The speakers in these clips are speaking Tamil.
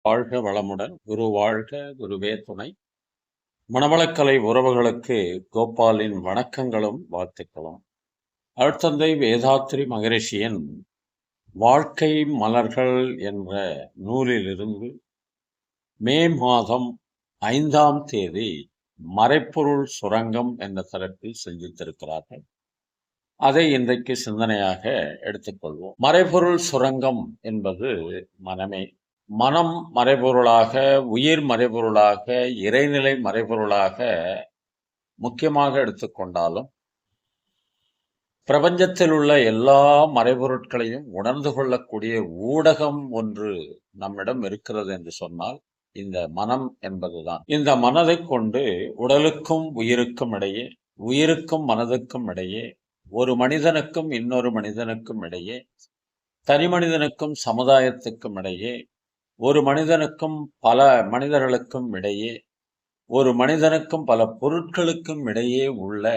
வாழ்க வளமுடன். குரு வாழ்க, குருவே துணை. மணவளக்கலை உறவுகளுக்கு கோபாலின் வணக்கங்களும் வாழ்த்துக்களும். அருட்தந்தை வேதாத்ரி மகரிஷியின் வாழ்க்கை மலர்கள் என்ற நூலிலிருந்து மே மாதம் 5ஆம் தேதி மறைப்பொருள் சுரங்கம் என்ற தலைப்பில் சிந்தித்திருக்கிறார்கள். அதை இன்றைக்கு சிந்தனையாக எடுத்துக்கொள்வோம். மறைபொருள் சுரங்கம் என்பது மனமே. மனம் மறைபொருளாக, உயிர் மறைபொருளாக, இறைநிலை மறைபொருளாக முக்கியமாக எடுத்துக்கொண்டாலும் பிரபஞ்சத்தில் உள்ள எல்லா மறைபொருட்களையும் உணர்ந்து கொள்ளக்கூடிய ஊடகம் ஒன்று நம்மிடம் இருக்கிறது என்று சொன்னால் இந்த மனம் என்பதுதான். இந்த மனதை கொண்டு உடலுக்கும் உயிருக்கும் இடையே, உயிருக்கும் மனதுக்கும் இடையே, ஒரு மனிதனுக்கும் இன்னொரு மனிதனுக்கும் இடையே, தனி மனிதனுக்கும் சமுதாயத்துக்கும் இடையே, ஒரு மனிதனுக்கும் பல மனிதர்களுக்கும் இடையே, ஒரு மனிதனுக்கும் பல பொருட்களுக்கும் இடையே உள்ள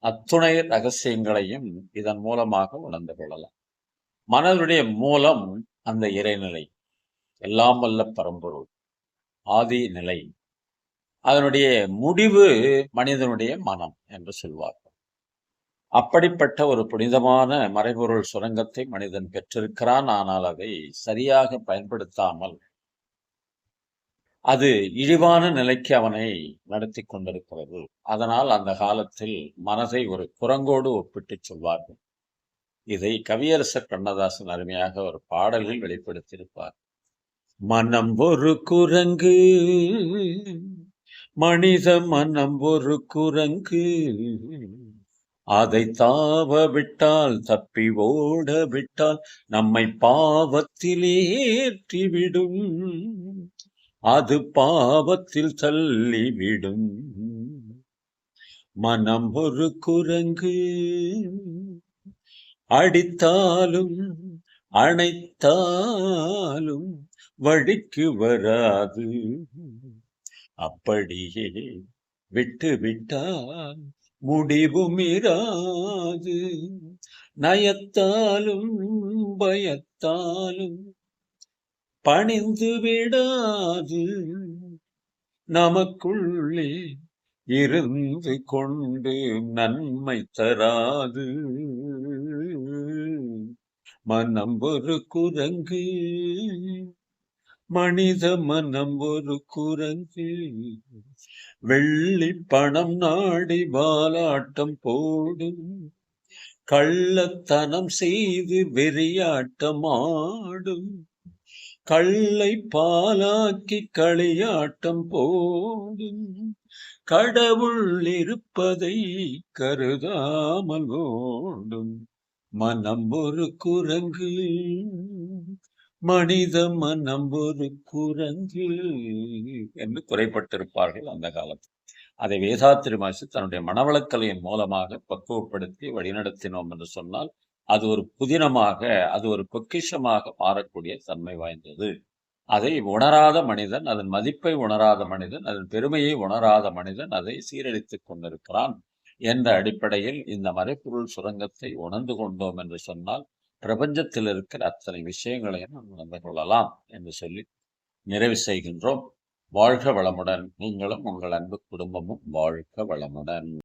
அத்துணை ரகசியங்களையும் இதன் மூலமாக உணர்ந்து கொள்ளலாம். மனதுடைய மூலம் அந்த இறைநிலை, எல்லாம் வல்ல பரம்பொருள், ஆதி நிலை. அதனுடைய முடிவு மனிதனுடைய மனம் என்று சொல்வார்கள். அப்படிப்பட்ட ஒரு புனிதமான மறைபொருள் சுரங்கத்தை மனிதன் பெற்றிருக்கிறான். ஆனால் அதை சரியாக பயன்படுத்தாமல் அது இழிவான நிலைக்கு அவனை நடத்தி கொண்டிருக்கிறது. அதனால் அந்த காலத்தில் மனதை ஒரு குரங்கோடு ஒப்பிட்டு சொல்வார்கள். இதை கவியரசர் கண்ணதாசன் அருமையாக ஒரு பாடலில் வெளிப்படுத்தியிருப்பார். மனம் ஒரு குரங்கு, மனித மனம் ஒரு குரங்கு, அதை தாவ விட்டால், தப்பி ஓட விட்டால், நம்மை பாவத்தில் ஏற்றிவிடும், அது பாவத்தில் தள்ளிவிடும். மனம் ஒரு குரங்கு, அடித்தாலும் அணைத்தாலும் வழிக்கு வராது, அப்படியே விட்டு விட்டால் முடிவும் இராது. நயத்தாலும் பயத்தாலும் பணிந்து விடாது, நமக்குள்ளே இருந்து கொண்டு நன்மை தராது. மனம் ஒரு குரங்கு, மனித மனம் ஒரு குரங்கு, வெள்ளி பணம் நாடி வாலாட்டம் போடும், கள்ளத்தனம் செய்து வெறியாட்டம் ஆடும், கள்ளை பாலாக்கி களியாட்டம் போடும், கடவுள் இருப்பதை கருதாமல் ஓடும். மனம் ஒரு குரங்கு, மனித மனம் ஒரு குரங்கு என்று குறைப்பட்டிருப்பார்கள் அந்த காலத்தில். அதை வேதாத்திரி மகரிஷி தன்னுடைய மனவளக்கலையின் மூலமாக பக்குவப்படுத்தி வழிநடத்தினோம் என்று சொன்னால் அது ஒரு புதினமாக, அது ஒரு பொக்கிஷமாக மாறக்கூடிய தன்மை வாய்ந்தது. அதை உணராத மனிதன், அதன் மதிப்பை உணராத மனிதன், அதன் பெருமையை உணராத மனிதன் அதை சீரழித்துக் கொண்டிருக்கிறான் என்ற அடிப்படையில் இந்த மறைப்பொருள் சுரங்கத்தை உணர்ந்து கொண்டோம் என்று சொன்னால் பிரபஞ்சத்தில் இருக்கிற அத்தனை விஷயங்களையும் நாம் உணர்ந்து கொள்ளலாம் என்று சொல்லி நிறைவு செய்கின்றோம். வாழ்க வளமுடன். நீங்களும் உங்கள் அன்பு குடும்பமும் வாழ்க வளமுடன்.